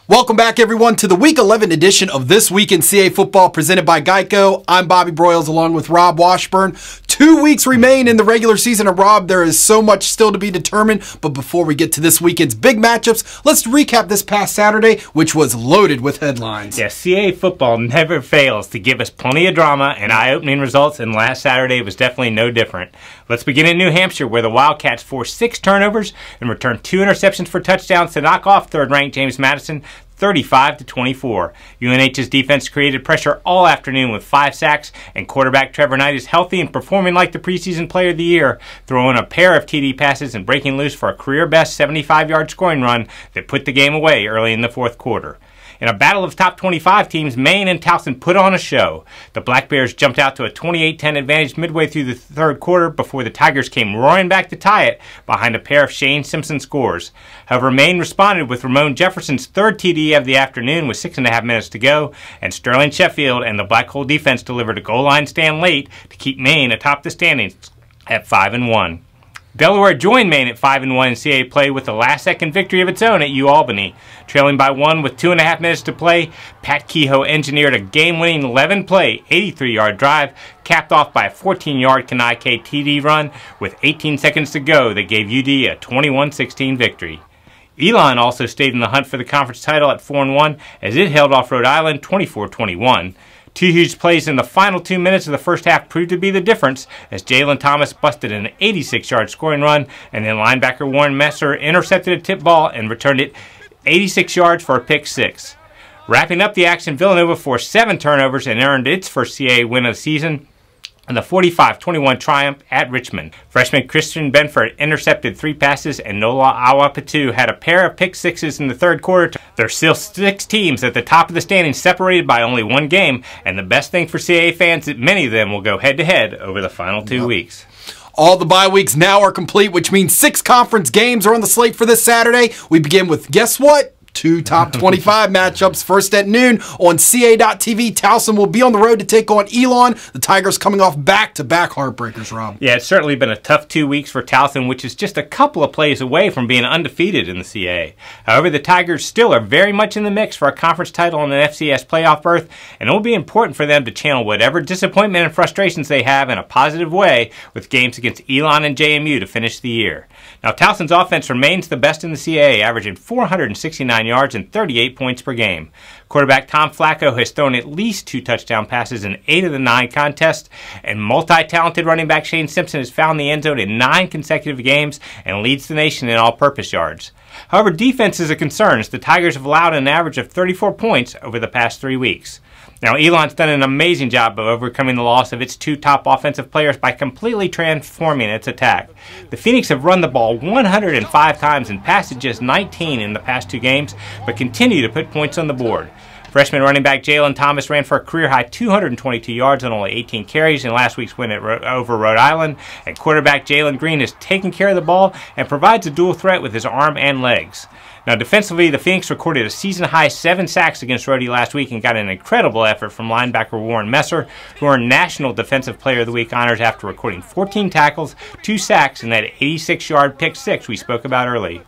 Welcome back, everyone, to the Week 11 edition of This Week in CA Football presented by Geico. I'm Bobby Broyles along with Rob Washburn. 2 weeks remain in the regular season, and Rob, there is so much still to be determined. But before we get to this weekend's big matchups, let's recap this past Saturday, which was loaded with headlines. Yeah, CA football never fails to give us plenty of drama and eye-opening results, and last Saturday was definitely no different. Let's begin in New Hampshire, where the Wildcats forced 6 turnovers and returned 2 interceptions for touchdowns to knock off third-ranked James Madison 35-24. UNH's defense created pressure all afternoon with 5 sacks, and quarterback Trevor Knight is healthy and performing like the preseason player of the year, throwing a pair of TD passes and breaking loose for a career-best 75-yard scoring run that put the game away early in the fourth quarter. In a battle of top 25 teams, Maine and Towson put on a show. The Black Bears jumped out to a 28-10 advantage midway through the third quarter before the Tigers came roaring back to tie it behind a pair of Shane Simpson scores. However, Maine responded with Ramon Jefferson's third TD of the afternoon with 6.5 minutes to go, and Sterling Sheffield and the Black Hole defense delivered a goal line stand late to keep Maine atop the standings at 5-1. Delaware joined Maine at 5-1 in CAA play with a last-second victory of its own at UAlbany. Trailing by 1 with 2.5 minutes to play, Pat Kehoe engineered a game-winning 11-play, 83-yard drive, capped off by a 14-yard Kenai K TD run with 18 seconds to go that gave UD a 21-16 victory. Elon also stayed in the hunt for the conference title at 4-1 as it held off Rhode Island 24-21. 2 huge plays in the final 2 minutes of the first half proved to be the difference as Jalen Thomas busted an 86-yard scoring run, and then linebacker Warren Messer intercepted a tip ball and returned it 86 yards for a pick 6. Wrapping up the action, Villanova forced 7 turnovers and earned its first CAA win of the season in the 45-21 triumph at Richmond. Freshman Christian Benford intercepted 3 passes, and Nola Awapatu had a pair of pick 6s in the third quarter. There are still 6 teams at the top of the standings separated by only 1 game, and the best thing for CAA fans is that many of them will go head-to-head over the final 2 weeks. All the bye weeks now are complete, which means 6 conference games are on the slate for this Saturday. We begin with, guess what? 2 top 25 matchups. First at noon on CA.TV, Towson will be on the road to take on Elon. The Tigers coming off back-to-back heartbreakers, Rob. Yeah, it's certainly been a tough 2 weeks for Towson, which is just a couple of plays away from being undefeated in the CA. However, the Tigers still are very much in the mix for a conference title and an FCS playoff berth, and it will be important for them to channel whatever disappointment and frustrations they have in a positive way with games against Elon and JMU to finish the year. Now, Towson's offense remains the best in the CA, averaging 469 yards and 38 points per game. Quarterback Tom Flacco has thrown at least 2 touchdown passes in 8 of the 9 contests, and multi-talented running back Shane Simpson has found the end zone in 9 consecutive games and leads the nation in all-purpose yards. However, defense is a concern as the Tigers have allowed an average of 34 points over the past 3 weeks. Now, Elon's done an amazing job of overcoming the loss of its 2 top offensive players by completely transforming its attack. The Phoenix have run the ball 105 times and passed it just 19 in the past 2 games, but continue to put points on the board. Freshman running back Jalen Thomas ran for a career-high 222 yards on only 18 carries in last week's win over Rhode Island, and quarterback Jalen Green is taking care of the ball and provides a dual threat with his arm and legs. Now, defensively, the Phoenix recorded a season-high 7 sacks against Rhodey last week and got an incredible effort from linebacker Warren Messer, who earned National Defensive Player of the Week honors after recording 14 tackles, 2 sacks, and that 86-yard pick 6 we spoke about earlier.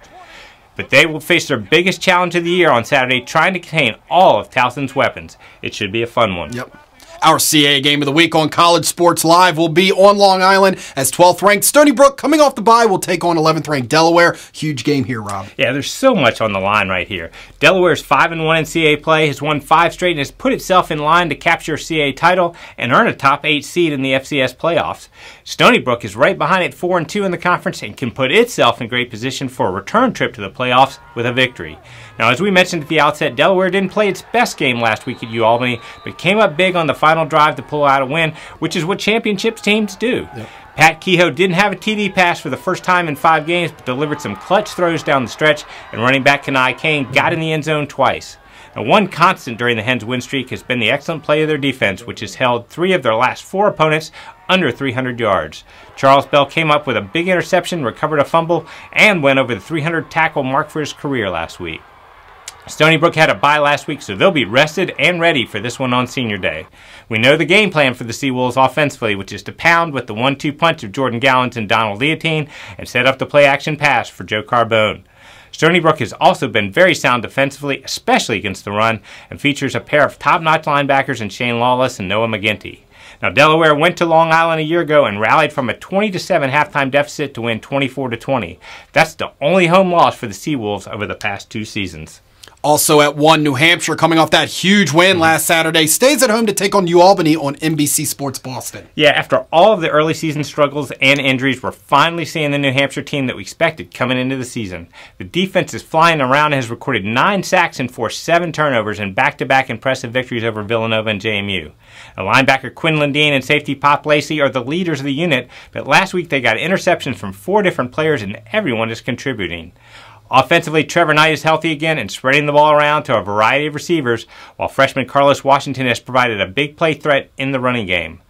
But they will face their biggest challenge of the year on Saturday, trying to contain all of Towson's weapons. It should be a fun one. Yep. Our CAA game of the week on College Sports Live will be on Long Island as 12th-ranked Stony Brook, coming off the bye, will take on 11th-ranked Delaware. Huge game here, Rob. Yeah, there's so much on the line right here. Delaware's 5-1 in CAA play, has won 5 straight, and has put itself in line to capture a CAA title and earn a top 8 seed in the FCS playoffs. Stony Brook is right behind at 4-2 in the conference and can put itself in great position for a return trip to the playoffs with a victory. Now, as we mentioned at the outset, Delaware didn't play its best game last week at UAlbany, but came up big on the final drive to pull out a win, which is what championships teams do. Yep. Pat Kehoe didn't have a TD pass for the first time in 5 games, but delivered some clutch throws down the stretch, and running back Kenai Kane got in the end zone twice. Now, one constant during the Hens' win streak has been the excellent play of their defense, which has held 3 of their last 4 opponents under 300 yards. Charles Bell came up with a big interception, recovered a fumble, and went over the 300-tackle mark for his career last week. Stony Brook had a bye last week, so they'll be rested and ready for this one on Senior Day. We know the game plan for the Seawolves offensively, which is to pound with the 1-2 punch of Jordan Gallants and Donald Leontine and set up the play-action pass for Joe Carbone. Stony Brook has also been very sound defensively, especially against the run, and features a pair of top-notch linebackers in Shane Lawless and Noah McGinty. Now, Delaware went to Long Island a year ago and rallied from a 20-7 halftime deficit to win 24-20. That's the only home loss for the Seawolves over the past 2 seasons. Also at 1, New Hampshire, coming off that huge win last Saturday, stays at home to take on UAlbany on NBC Sports Boston. Yeah, after all of the early season struggles and injuries, we're finally seeing the New Hampshire team that we expected coming into the season. The defense is flying around and has recorded 9 sacks and forced 7 turnovers in back-to-back impressive victories over Villanova and JMU. A linebacker Quinlan Dean and safety Pop Lacey are the leaders of the unit, but last week they got interceptions from 4 different players and everyone is contributing. Offensively, Trevor Knight is healthy again and spreading the ball around to a variety of receivers, while freshman Carlos Washington has provided a big play threat in the running game.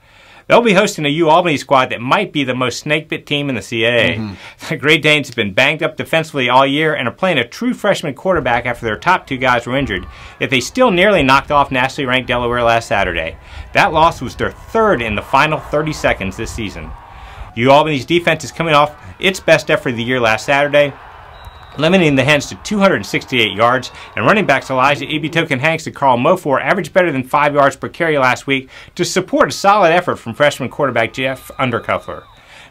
They'll be hosting a UAlbany squad that might be the most snake-bit team in the CAA. The Great Danes have been banged up defensively all year and are playing a true freshman quarterback after their top 2 guys were injured, yet they still nearly knocked off nationally ranked Delaware last Saturday. That loss was their 3rd in the final 30 seconds this season. UAlbany's defense is coming off its best effort of the year last Saturday, limiting the Hens to 268 yards, and running backs Elijah Ibitoken Hanks and Carl Mofor averaged better than 5 yards per carry last week to support a solid effort from freshman quarterback Jeff Undercuffler.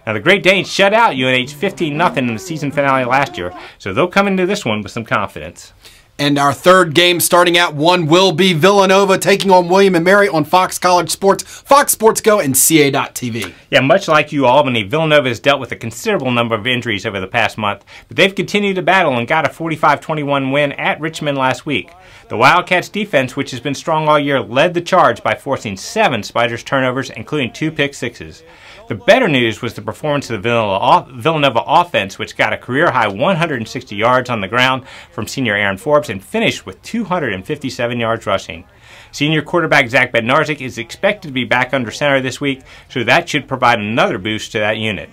Now, the Great Danes shut out UNH 15-0 in the season finale last year, so they'll come into this one with some confidence. And our 3rd game starting at 1 will be Villanova taking on William & Mary on Fox College Sports, Fox Sports Go, and CA.TV. Yeah, much like UAlbany, Villanova has dealt with a considerable number of injuries over the past month, but they've continued to battle and got a 45-21 win at Richmond last week. The Wildcats' defense, which has been strong all year, led the charge by forcing 7 Spiders turnovers, including 2 pick-sixes. The better news was the performance of the Villanova offense, which got a career-high 160 yards on the ground from senior Aaron Forbes and finished with 257 yards rushing. Senior quarterback Zach Bednarczyk is expected to be back under center this week, so that should provide another boost to that unit.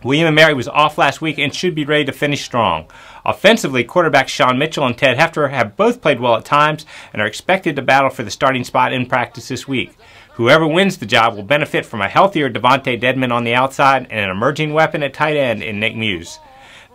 William & Mary was off last week and should be ready to finish strong. Offensively, quarterbacks Sean Mitchell and Ted Hefter have both played well at times and are expected to battle for the starting spot in practice this week. Whoever wins the job will benefit from a healthier Devontae Dedman on the outside and an emerging weapon at tight end in Nick Muse.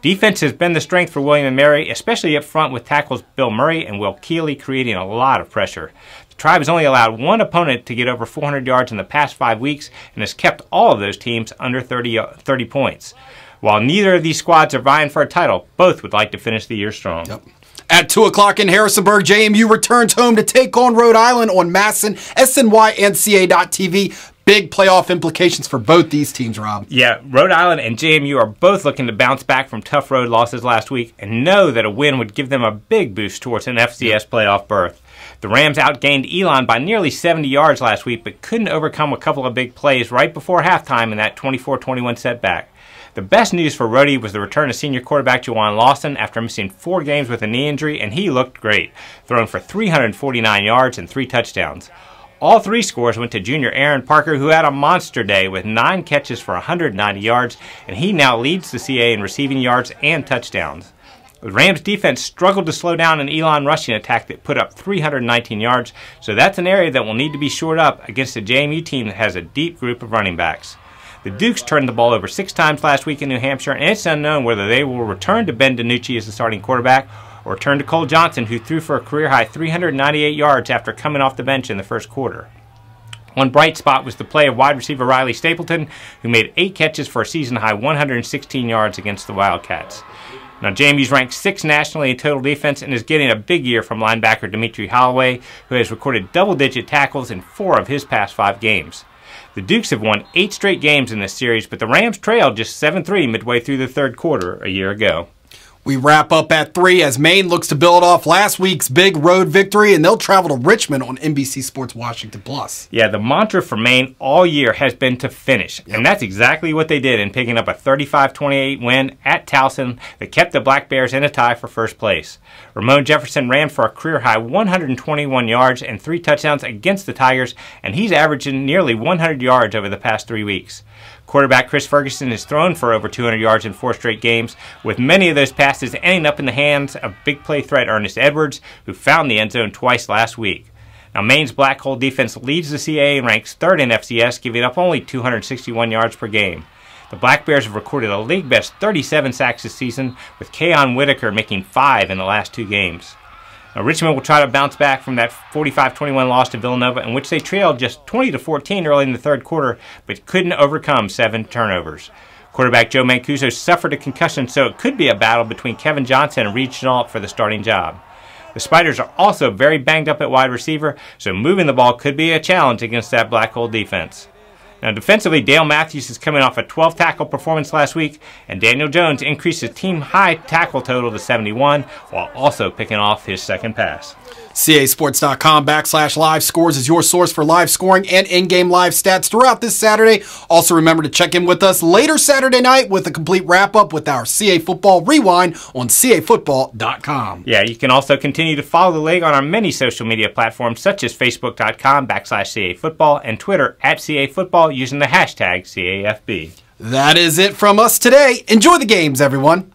Defense has been the strength for William & Mary, especially up front with tackles Bill Murray and Will Keeley creating a lot of pressure. The Tribe has only allowed 1 opponent to get over 400 yards in the past 5 weeks and has kept all of those teams under 30 points. While neither of these squads are vying for a title, both would like to finish the year strong. Yep. At 2 o'clock in Harrisonburg, JMU returns home to take on Rhode Island on Masson, SNY, and CA.TV. Big playoff implications for both these teams, Rob. Yeah, Rhode Island and JMU are both looking to bounce back from tough road losses last week and know that a win would give them a big boost towards an FCS playoff berth. The Rams outgained Elon by nearly 70 yards last week, but couldn't overcome a couple of big plays right before halftime in that 24-21 setback. The best news for Rhodey was the return of senior quarterback Juwan Lawson after missing 4 games with a knee injury, and he looked great, throwing for 349 yards and 3 touchdowns. All 3 scores went to junior Aaron Parker, who had a monster day with 9 catches for 190 yards, and he now leads the CA in receiving yards and touchdowns. The Rams defense struggled to slow down an Elon rushing attack that put up 319 yards, so that's an area that will need to be shored up against a JMU team that has a deep group of running backs. The Dukes turned the ball over 6 times last week in New Hampshire, and it's unknown whether they will return to Ben DiNucci as the starting quarterback or turn to Cole Johnson, who threw for a career-high 398 yards after coming off the bench in the first quarter. One bright spot was the play of wide receiver Riley Stapleton, who made 8 catches for a season-high 116 yards against the Wildcats. Now, JMU's ranked 6th nationally in total defense and is getting a big year from linebacker Dimitri Holloway, who has recorded double-digit tackles in 4 of his past 5 games. The Dukes have won 8 straight games in this series, but the Rams trailed just 7-3 midway through the 3rd quarter a year ago. We wrap up at 3 as Maine looks to build off last week's big road victory, and they'll travel to Richmond on NBC Sports Washington Plus. Yeah, the mantra for Maine all year has been to finish, and that's exactly what they did in picking up a 35-28 win at Towson that kept the Black Bears in a tie for first place. Ramon Jefferson ran for a career-high 121 yards and 3 touchdowns against the Tigers, and he's averaging nearly 100 yards over the past 3 weeks. Quarterback Chris Ferguson has thrown for over 200 yards in 4 straight games, with many of those passes ending up in the hands of big play threat Ernest Edwards, who found the end zone twice last week. Now, Maine's Black Hole defense leads the CAA and ranks 3rd in FCS, giving up only 261 yards per game. The Black Bears have recorded a league-best 37 sacks this season, with Keon Whitaker making 5 in the last 2 games. Now, Richmond will try to bounce back from that 45-21 loss to Villanova, in which they trailed just 20-14 early in the third quarter, but couldn't overcome 7 turnovers. Quarterback Joe Mancuso suffered a concussion, so it could be a battle between Kevin Johnson and Reed Chenault for the starting job. The Spiders are also very banged up at wide receiver, so moving the ball could be a challenge against that Black Hole defense. Now, defensively, Dale Matthews is coming off a 12-tackle performance last week, and Daniel Jones increased his team-high tackle total to 71, while also picking off his second pass. CASports.com/live scores is your source for live scoring and in-game live stats throughout this Saturday. Also, remember to check in with us later Saturday night with a complete wrap-up with our CA Football Rewind on CAFootball.com. Yeah, you can also continue to follow the league on our many social media platforms, such as Facebook.com/CA Football and Twitter @CA Football using the hashtag CAFB. That is it from us today. Enjoy the games, everyone.